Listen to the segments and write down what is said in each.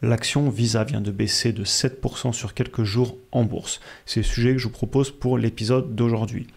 L'action Visa vient de baisser de 7% sur quelques jours en bourse. C'est le sujet que je vous propose pour l'épisode d'aujourd'hui.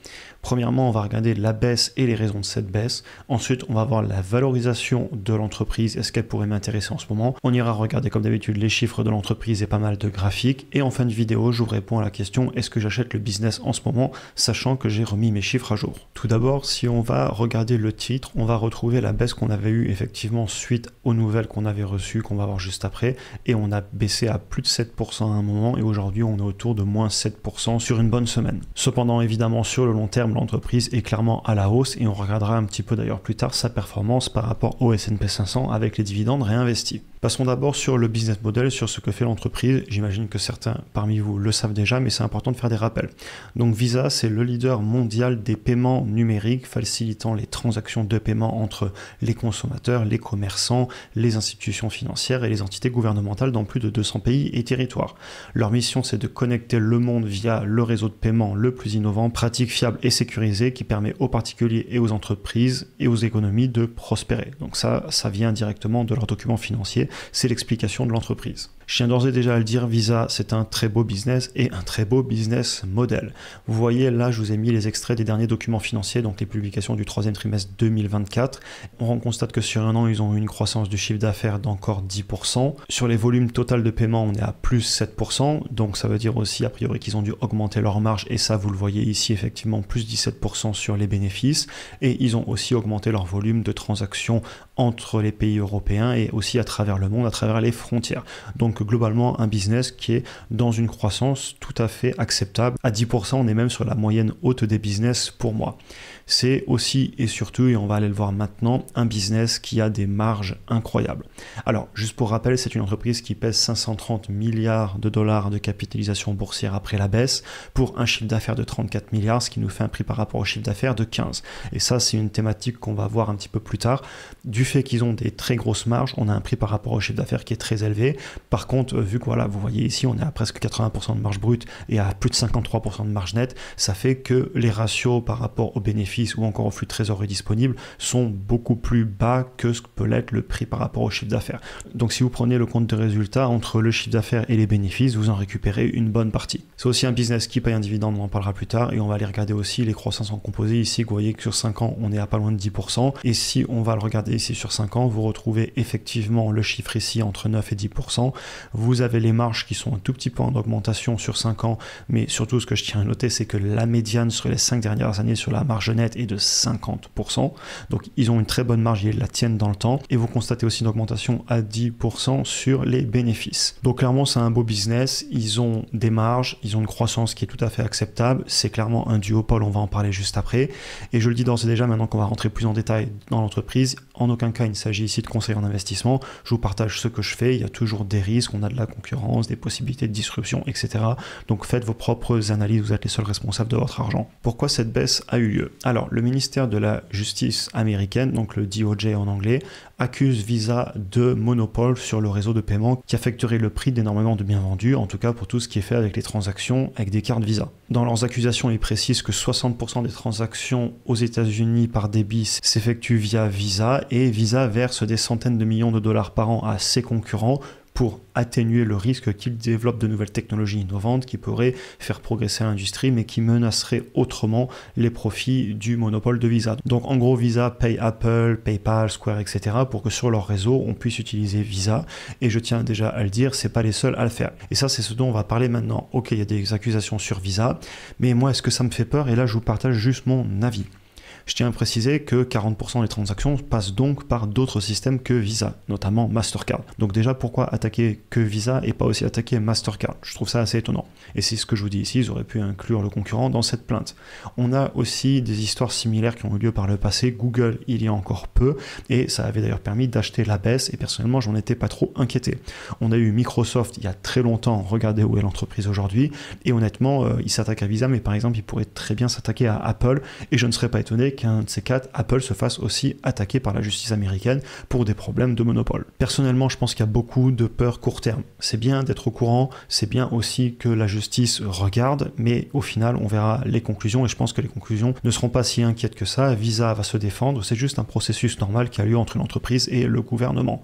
Premièrement, on va regarder la baisse et les raisons de cette baisse. Ensuite, on va voir la valorisation de l'entreprise. Est-ce qu'elle pourrait m'intéresser en ce moment? On ira regarder comme d'habitude les chiffres de l'entreprise et pas mal de graphiques. Et en fin de vidéo, je vous réponds à la question, est-ce que j'achète le business en ce moment, sachant que j'ai remis mes chiffres à jour? Tout d'abord, si on va regarder le titre, on va retrouver la baisse qu'on avait eue effectivement suite aux nouvelles qu'on avait reçues, qu'on va voir juste après. Et on a baissé à plus de 7% à un moment. Et aujourd'hui, on est autour de moins 7% sur une bonne semaine. Cependant, évidemment, sur le long terme, l'entreprise est clairement à la hausse et on regardera un petit peu d'ailleurs plus tard sa performance par rapport au S&P 500 avec les dividendes réinvestis. Passons d'abord sur le business model, sur ce que fait l'entreprise. J'imagine que certains parmi vous le savent déjà, mais c'est important de faire des rappels. Donc Visa, c'est le leader mondial des paiements numériques, facilitant les transactions de paiement entre les consommateurs, les commerçants, les institutions financières et les entités gouvernementales dans plus de 200 pays et territoires. Leur mission, c'est de connecter le monde via le réseau de paiement le plus innovant, pratique, fiable et sécurisé qui permet aux particuliers et aux entreprises et aux économies de prospérer. Donc ça vient directement de leurs documents financiers. C'est l'explication de l'entreprise. Je tiens d'ores et déjà à le dire, Visa, c'est un très beau business et un très beau business model. Vous voyez, là, je vous ai mis les extraits des derniers documents financiers, donc les publications du troisième trimestre 2024. On constate que sur un an, ils ont eu une croissance du chiffre d'affaires d'encore 10%. Sur les volumes total de paiement, on est à plus 7%. Donc ça veut dire aussi, a priori, qu'ils ont dû augmenter leur marge. Et ça, vous le voyez ici, effectivement, plus 17% sur les bénéfices. Et ils ont aussi augmenté leur volume de transactions entre les pays européens et aussi à travers le monde, à travers les frontières. Donc globalement, un business qui est dans une croissance tout à fait acceptable. À 10%, on est même sur la moyenne haute des business pour moi. C'est aussi et surtout, et on va aller le voir maintenant, un business qui a des marges incroyables. Alors, juste pour rappel, c'est une entreprise qui pèse 530 milliards de dollars de capitalisation boursière après la baisse, pour un chiffre d'affaires de 34 milliards, ce qui nous fait un prix par rapport au chiffre d'affaires de 15. Et ça, c'est une thématique qu'on va voir un petit peu plus tard. Du fait qu'ils ont des très grosses marges, on a un prix par rapport au chiffre d'affaires qui est très élevé. Par contre, vu que voilà, vous voyez ici, on est à presque 80% de marge brute et à plus de 53% de marge nette, ça fait que les ratios par rapport aux bénéfices ou encore au flux de trésorerie disponible sont beaucoup plus bas que ce que peut l'être le prix par rapport au chiffre d'affaires. Donc si vous prenez le compte de résultats entre le chiffre d'affaires et les bénéfices, vous en récupérez une bonne partie. C'est aussi un business qui paye un dividende, on en parlera plus tard, et on va aller regarder aussi les croissances en composé. Ici, vous voyez que sur 5 ans, on est à pas loin de 10%, et si on va le regarder ici sur 5 ans, vous retrouvez effectivement le chiffre ici entre 9 et 10%. Vous avez les marges qui sont un tout petit peu en augmentation sur 5 ans, mais surtout ce que je tiens à noter, c'est que la médiane sur les 5 dernières années sur la marge nette est de 50%. Donc ils ont une très bonne marge, ils la tiennent dans le temps. Et vous constatez aussi une augmentation à 10% sur les bénéfices. Donc clairement, c'est un beau business. Ils ont des marges, ils ont une croissance qui est tout à fait acceptable. C'est clairement un duopole, on va en parler juste après. Et je le dis d'ores et déjà, maintenant qu'on va rentrer plus en détail dans l'entreprise, en aucun cas il ne s'agit ici de conseiller en investissement. Je vous partage ce que je fais. Il y a toujours des risques, on a de la concurrence, des possibilités de disruption, etc. Donc faites vos propres analyses, vous êtes les seuls responsables de votre argent. Pourquoi cette baisse a eu lieu? Alors, le ministère de la Justice américaine, donc le DOJ en anglais, accuse Visa de monopole sur le réseau de paiement qui affecterait le prix d'énormément de biens vendus, en tout cas pour tout ce qui est fait avec les transactions avec des cartes Visa. Dans leurs accusations, ils précisent que 60% des transactions aux États-Unis par débit s'effectuent via Visa et Visa verse des centaines de millions de dollars par an à ses concurrents pour atténuer le risque qu'ils développent de nouvelles technologies innovantes qui pourraient faire progresser l'industrie mais qui menaceraient autrement les profits du monopole de Visa. Donc en gros, Visa paye Apple, PayPal, Square, etc. pour que sur leur réseau, on puisse utiliser Visa. Et je tiens déjà à le dire, c'est pas les seuls à le faire. Et ça, c'est ce dont on va parler maintenant. Ok, il y a des accusations sur Visa, mais moi, est-ce que ça me fait peur? Et là, je vous partage juste mon avis. Je tiens à préciser que 40% des transactions passent donc par d'autres systèmes que Visa, notamment Mastercard. Donc déjà, pourquoi attaquer que Visa et pas aussi attaquer Mastercard? Je trouve ça assez étonnant. Et c'est ce que je vous dis ici, ils auraient pu inclure le concurrent dans cette plainte. On a aussi des histoires similaires qui ont eu lieu par le passé. Google, il y a encore peu, et ça avait d'ailleurs permis d'acheter la baisse, et personnellement, j'en étais pas trop inquiété. On a eu Microsoft il y a très longtemps, regardez où est l'entreprise aujourd'hui, et honnêtement, il s'attaque à Visa, mais par exemple, il pourrait très bien s'attaquer à Apple, et je ne serais pas étonné qu'un de ces quatre, Apple se fasse aussi attaquer par la justice américaine pour des problèmes de monopole. Personnellement, je pense qu'il y a beaucoup de peur court terme. C'est bien d'être au courant, c'est bien aussi que la justice regarde, mais au final, on verra les conclusions et je pense que les conclusions ne seront pas si inquiètes que ça. Visa va se défendre, c'est juste un processus normal qui a lieu entre une entreprise et le gouvernement.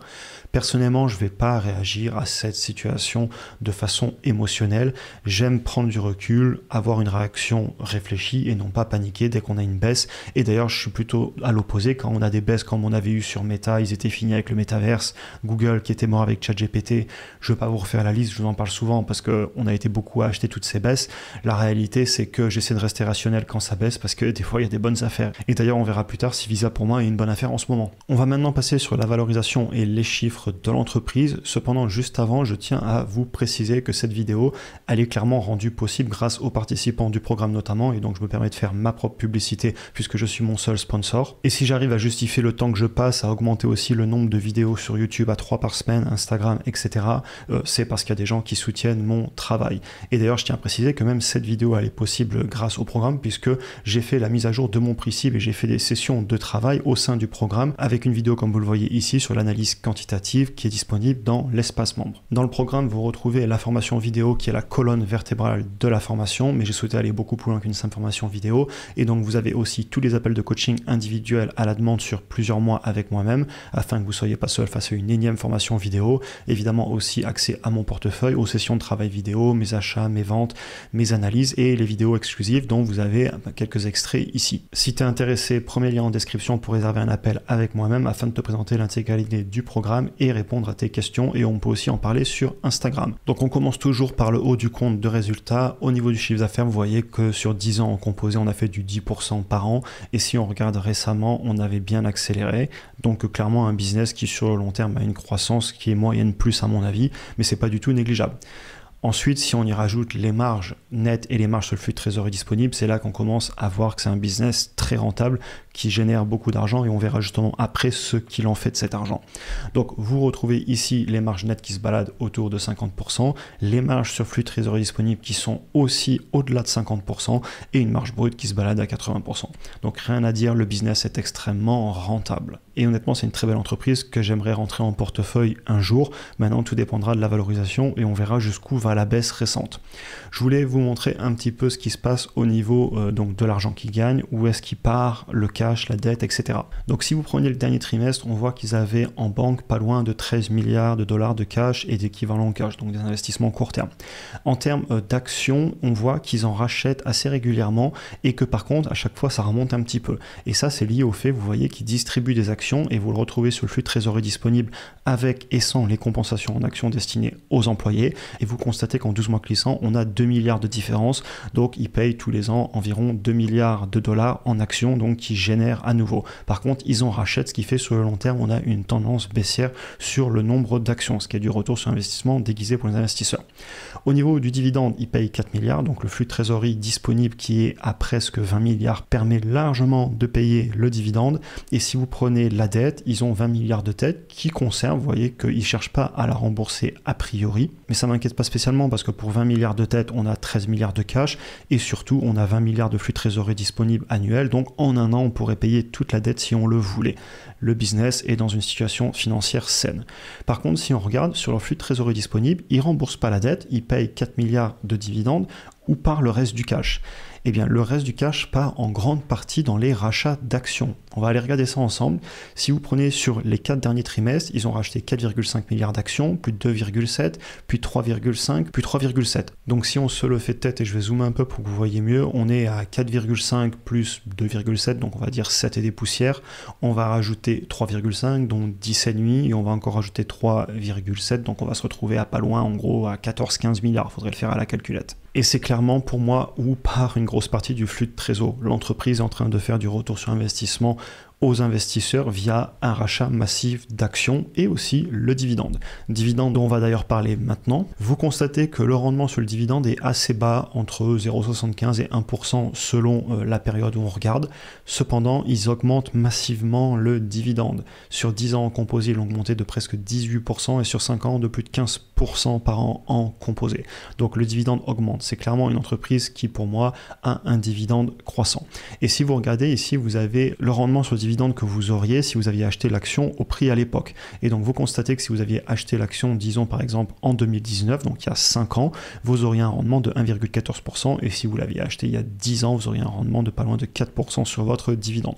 Personnellement, je ne vais pas réagir à cette situation de façon émotionnelle. J'aime prendre du recul, avoir une réaction réfléchie et non pas paniquer dès qu'on a une baisse. Et d'ailleurs, je suis plutôt à l'opposé. Quand on a des baisses comme on avait eu sur Meta, ils étaient finis avec le métaverse, Google qui était mort avec ChatGPT. Je ne vais pas vous refaire la liste, je vous en parle souvent parce qu'on a été beaucoup à acheter toutes ces baisses. La réalité, c'est que j'essaie de rester rationnel quand ça baisse parce que des fois, il y a des bonnes affaires. Et d'ailleurs, on verra plus tard si Visa pour moi est une bonne affaire en ce moment. On va maintenant passer sur la valorisation et les chiffres de l'entreprise. Cependant, juste avant, je tiens à vous préciser que cette vidéo, elle est clairement rendue possible grâce aux participants du programme notamment, et donc je me permets de faire ma propre publicité puisque je suis mon seul sponsor. Et si j'arrive à justifier le temps que je passe à augmenter aussi le nombre de vidéos sur YouTube à 3 par semaine, Instagram, etc., c'est parce qu'il y a des gens qui soutiennent mon travail. Et d'ailleurs, je tiens à préciser que même cette vidéo, elle est possible grâce au programme puisque j'ai fait la mise à jour de mon prix cible et j'ai fait des sessions de travail au sein du programme avec une vidéo comme vous le voyez ici sur l'analyse quantitative qui est disponible dans l'espace membre. Dans le programme, vous retrouvez la formation vidéo qui est la colonne vertébrale de la formation, mais j'ai souhaité aller beaucoup plus loin qu'une simple formation vidéo. Et donc, vous avez aussi tous les appels de coaching individuels à la demande sur plusieurs mois avec moi-même, afin que vous ne soyez pas seul face à une énième formation vidéo. Évidemment, aussi accès à mon portefeuille, aux sessions de travail vidéo, mes achats, mes ventes, mes analyses et les vidéos exclusives dont vous avez quelques extraits ici. Si tu es intéressé, premier lien en description pour réserver un appel avec moi-même afin de te présenter l'intégralité du programme et répondre à tes questions, et on peut aussi en parler sur Instagram. Donc on commence toujours par le haut du compte de résultats. Au niveau du chiffre d'affaires, vous voyez que sur 10 ans en composé, on a fait du 10% par an, et si on regarde récemment, on avait bien accéléré. Donc clairement un business qui sur le long terme a une croissance qui est moyenne plus à mon avis, mais c'est pas du tout négligeable. Ensuite, si on y rajoute les marges nettes et les marges sur le flux de trésorerie disponible, c'est là qu'on commence à voir que c'est un business très rentable qui génère beaucoup d'argent, et on verra justement après ce qu'il en fait de cet argent. Donc vous retrouvez ici les marges nettes qui se baladent autour de 50%, les marges sur flux de trésorerie disponible qui sont aussi au-delà de 50% et une marge brute qui se balade à 80%. Donc rien à dire, le business est extrêmement rentable. Et honnêtement, c'est une très belle entreprise que j'aimerais rentrer en portefeuille un jour. Maintenant, tout dépendra de la valorisation et on verra jusqu'où va la baisse récente. Je voulais vous montrer un petit peu ce qui se passe au niveau donc de l'argent qu'ils gagnent, où est-ce qu'il part, le cash, la dette, etc. Donc si vous prenez le dernier trimestre, on voit qu'ils avaient en banque pas loin de 13 milliards de dollars de cash et d'équivalent cash, donc des investissements court terme. En termes d'actions, on voit qu'ils en rachètent assez régulièrement et que par contre, à chaque fois, ça remonte un petit peu. Et ça, c'est lié au fait, vous voyez, qu'ils distribuent des actions et vous le retrouvez sur le flux de trésorerie disponible avec et sans les compensations en actions destinées aux employés. Et vous constatez qu'en 12 mois glissants, on a 2 milliards de différence. Donc, ils payent tous les ans environ 2 milliards de dollars en actions, donc qui génèrent à nouveau. Par contre, ils en rachètent, ce qui fait sur le long terme, on a une tendance baissière sur le nombre d'actions, ce qui est du retour sur investissement déguisé pour les investisseurs. Au niveau du dividende, ils payent 4 milliards, donc le flux de trésorerie disponible qui est à presque 20 milliards permet largement de payer le dividende. Et si vous prenez la dette, ils ont 20 milliards de dettes qui conservent, vous voyez qu'ils ne cherchent pas à la rembourser a priori, mais ça ne m'inquiète pas spécialement parce que pour 20 milliards de dettes, on a 13 milliards de cash et surtout, on a 20 milliards de flux de trésorerie disponibles annuels, donc en un an, on pourrait payer toute la dette si on le voulait. Le business est dans une situation financière saine. Par contre, si on regarde sur leur flux de trésorerie disponible, ils ne remboursent pas la dette, ils payent 4 milliards de dividendes ou par le reste du cash. Eh bien, le reste du cash part en grande partie dans les rachats d'actions. On va aller regarder ça ensemble. Si vous prenez sur les 4 derniers trimestres, ils ont racheté 4,5 milliards d'actions, puis 2,7, puis 3,5, puis 3,7. Donc si on se le fait de tête, et je vais zoomer un peu pour que vous voyez mieux, on est à 4,5 plus 2,7, donc on va dire 7 et des poussières. On va rajouter 3,5, donc 10,5, et on va encore rajouter 3,7, donc on va se retrouver à pas loin, en gros à 14-15 milliards. Il faudrait le faire à la calculette. Et c'est clairement pour moi où part une grosse partie du flux de trésor. L'entreprise est en train de faire du retour sur investissement aux investisseurs via un rachat massif d'actions et aussi le dividende. Dividende dont on va d'ailleurs parler maintenant. Vous constatez que le rendement sur le dividende est assez bas, entre 0,75 et 1% selon la période où on regarde. Cependant, ils augmentent massivement le dividende. Sur 10 ans en composé, ils l'ont augmenté de presque 18% et sur 5 ans de plus de 15% par an en composé. Donc le dividende augmente. C'est clairement une entreprise qui pour moi a un dividende croissant. Et si vous regardez ici, vous avez le rendement sur le dividende dividende que vous auriez si vous aviez acheté l'action au prix à l'époque. Et donc vous constatez que si vous aviez acheté l'action, disons par exemple en 2019, donc il y a 5 ans, vous auriez un rendement de 1,14%, et si vous l'aviez acheté il y a 10 ans, vous auriez un rendement de pas loin de 4% sur votre dividende.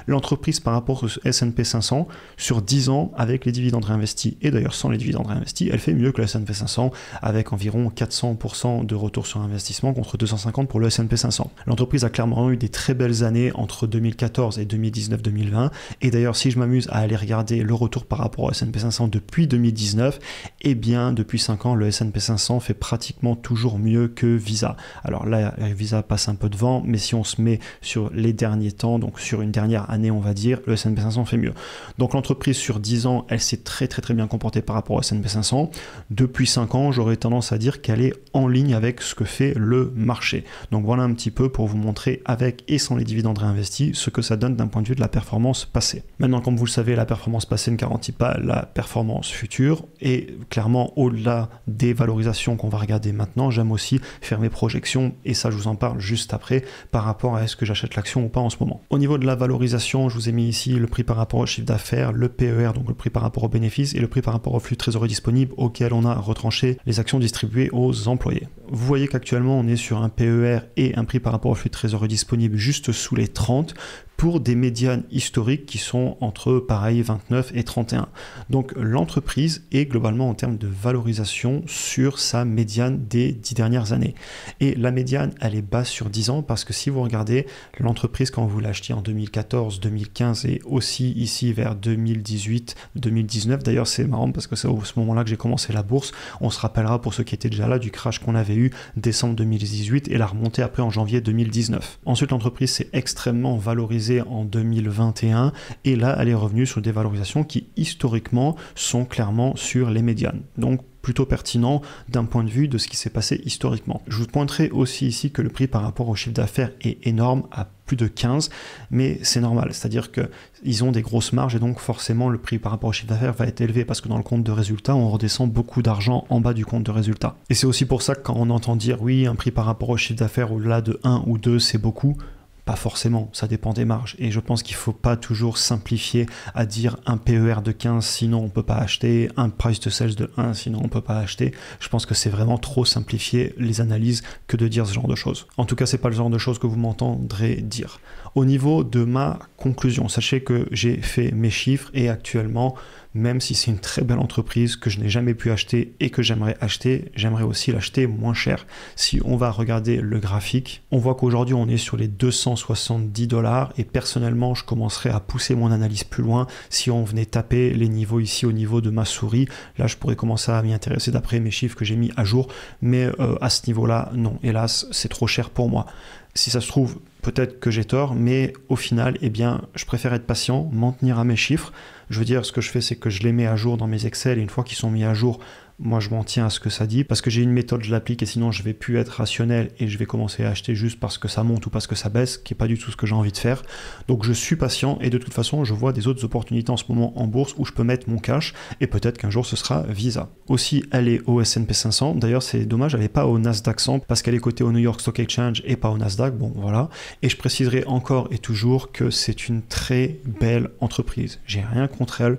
L'entreprise par rapport au S&P 500, sur 10 ans, avec les dividendes réinvestis, et d'ailleurs sans les dividendes réinvestis, elle fait mieux que le S&P 500, avec environ 400% de retour sur investissement contre 250 pour le S&P 500. L'entreprise a clairement eu des très belles années entre 2014 et 2019-2020, et d'ailleurs si je m'amuse à aller regarder le retour par rapport au S&P 500 depuis 2019, eh bien depuis 5 ans, le S&P 500 fait pratiquement toujours mieux que Visa. Alors là, Visa passe un peu devant, mais si on se met sur les derniers temps, donc sur une dernière année, on va dire, le S&P 500 fait mieux. Donc l'entreprise sur 10 ans, elle s'est très bien comportée par rapport au S&P 500. Depuis 5 ans, j'aurais tendance à dire qu'elle est en ligne avec ce que fait le marché. Donc voilà un petit peu pour vous montrer avec et sans les dividendes réinvestis ce que ça donne d'un point de vue de la performance passée. Maintenant, comme vous le savez, la performance passée ne garantit pas la performance future, et clairement au-delà des valorisations qu'on va regarder maintenant, j'aime aussi faire mes projections, et ça je vous en parle juste après par rapport à est-ce que j'achète l'action ou pas en ce moment. Au niveau de la valorisation, je vous ai mis ici le prix par rapport au chiffre d'affaires, le PER, donc le prix par rapport aux bénéfices, et le prix par rapport au flux de trésorerie disponible auquel on a retranché les actions distribuées aux employés. Vous voyez qu'actuellement on est sur un PER et un prix par rapport au flux de trésorerie disponible juste sous les 30, pour des médianes historiques qui sont entre pareil 29 et 31. Donc l'entreprise est globalement en termes de valorisation sur sa médiane des 10 dernières années. Et la médiane, elle est basse sur 10 ans parce que si vous regardez l'entreprise quand vous l'achetiez en 2014, 2015 et aussi ici vers 2018, 2019, d'ailleurs c'est marrant parce que c'est au ce moment-là que j'ai commencé la bourse, on se rappellera pour ceux qui étaient déjà là du crash qu'on avait eu décembre 2018 et la remontée après en janvier 2019. Ensuite l'entreprise s'est extrêmement valorisée en 2021 et là elle est revenue sur des valorisations qui historiquement sont clairement sur les médianes. Donc plutôt pertinent d'un point de vue de ce qui s'est passé historiquement. Je vous pointerai aussi ici que le prix par rapport au chiffre d'affaires est énorme à plus de 15, mais c'est normal, c'est-à-dire qu'ils ont des grosses marges et donc forcément le prix par rapport au chiffre d'affaires va être élevé parce que dans le compte de résultat, on redescend beaucoup d'argent en bas du compte de résultat. Et c'est aussi pour ça que quand on entend dire oui, un prix par rapport au chiffre d'affaires au-delà de 1 ou 2, c'est beaucoup, pas forcément, ça dépend des marges. Et je pense qu'il ne faut pas toujours simplifier à dire un PER de 15, sinon on ne peut pas acheter, un price to sales de 1, sinon on ne peut pas acheter. Je pense que c'est vraiment trop simplifier les analyses que de dire ce genre de choses. En tout cas, ce n'est pas le genre de choses que vous m'entendrez dire. Au niveau de ma conclusion, sachez que j'ai fait mes chiffres et actuellement, même si c'est une très belle entreprise que je n'ai jamais pu acheter et que j'aimerais acheter, j'aimerais aussi l'acheter moins cher. Si on va regarder le graphique, on voit qu'aujourd'hui on est sur les 270 $ et personnellement je commencerai à pousser mon analyse plus loin. Si on venait taper les niveaux ici au niveau de ma souris, là je pourrais commencer à m'y intéresser d'après mes chiffres que j'ai mis à jour, mais à ce niveau-là, non, hélas, c'est trop cher pour moi. Si ça se trouve, peut-être que j'ai tort, mais au final, eh bien, je préfère être patient, m'en tenir à mes chiffres. Je veux dire, ce que je fais, c'est que je les mets à jour dans mes Excel et une fois qu'ils sont mis à jour, moi je m'en tiens à ce que ça dit parce que j'ai une méthode, je l'applique et sinon je vais plus être rationnel et je vais commencer à acheter juste parce que ça monte ou parce que ça baisse, qui n'est pas du tout ce que j'ai envie de faire. Donc je suis patient et de toute façon je vois des autres opportunités en ce moment en bourse où je peux mettre mon cash et peut-être qu'un jour ce sera Visa. Aussi elle est au S&P 500, d'ailleurs c'est dommage, elle n'est pas au Nasdaq 100 parce qu'elle est cotée au New York Stock Exchange et pas au Nasdaq, bon voilà. Et je préciserai encore et toujours que c'est une très belle entreprise. J'ai rien contre elle,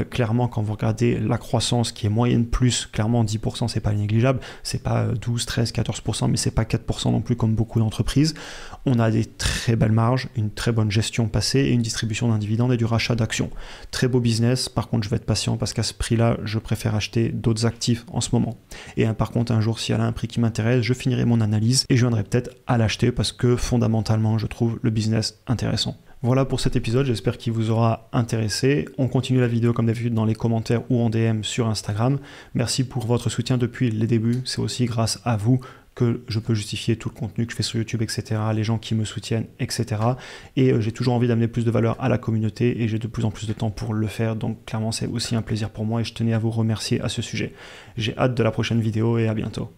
clairement quand vous regardez la croissance qui est moyenne plus, clairement 10% c'est pas négligeable, c'est pas 12, 13, 14%, mais c'est pas 4% non plus comme beaucoup d'entreprises. On a des très belles marges, une très bonne gestion passée et une distribution d'un dividende et du rachat d'actions. Très beau business, par contre je vais être patient parce qu'à ce prix-là, je préfère acheter d'autres actifs en ce moment. Et par contre un jour si elle a un prix qui m'intéresse, je finirai mon analyse et je viendrai peut-être à l'acheter parce que fondamentalement je trouve le business intéressant. Voilà pour cet épisode, j'espère qu'il vous aura intéressé. On continue la vidéo comme d'habitude dans les commentaires ou en DM sur Instagram. Merci pour votre soutien depuis les débuts, c'est aussi grâce à vous que je peux justifier tout le contenu que je fais sur YouTube, etc., les gens qui me soutiennent, etc. Et j'ai toujours envie d'amener plus de valeur à la communauté et j'ai de plus en plus de temps pour le faire, donc clairement c'est aussi un plaisir pour moi et je tenais à vous remercier à ce sujet. J'ai hâte de la prochaine vidéo et à bientôt.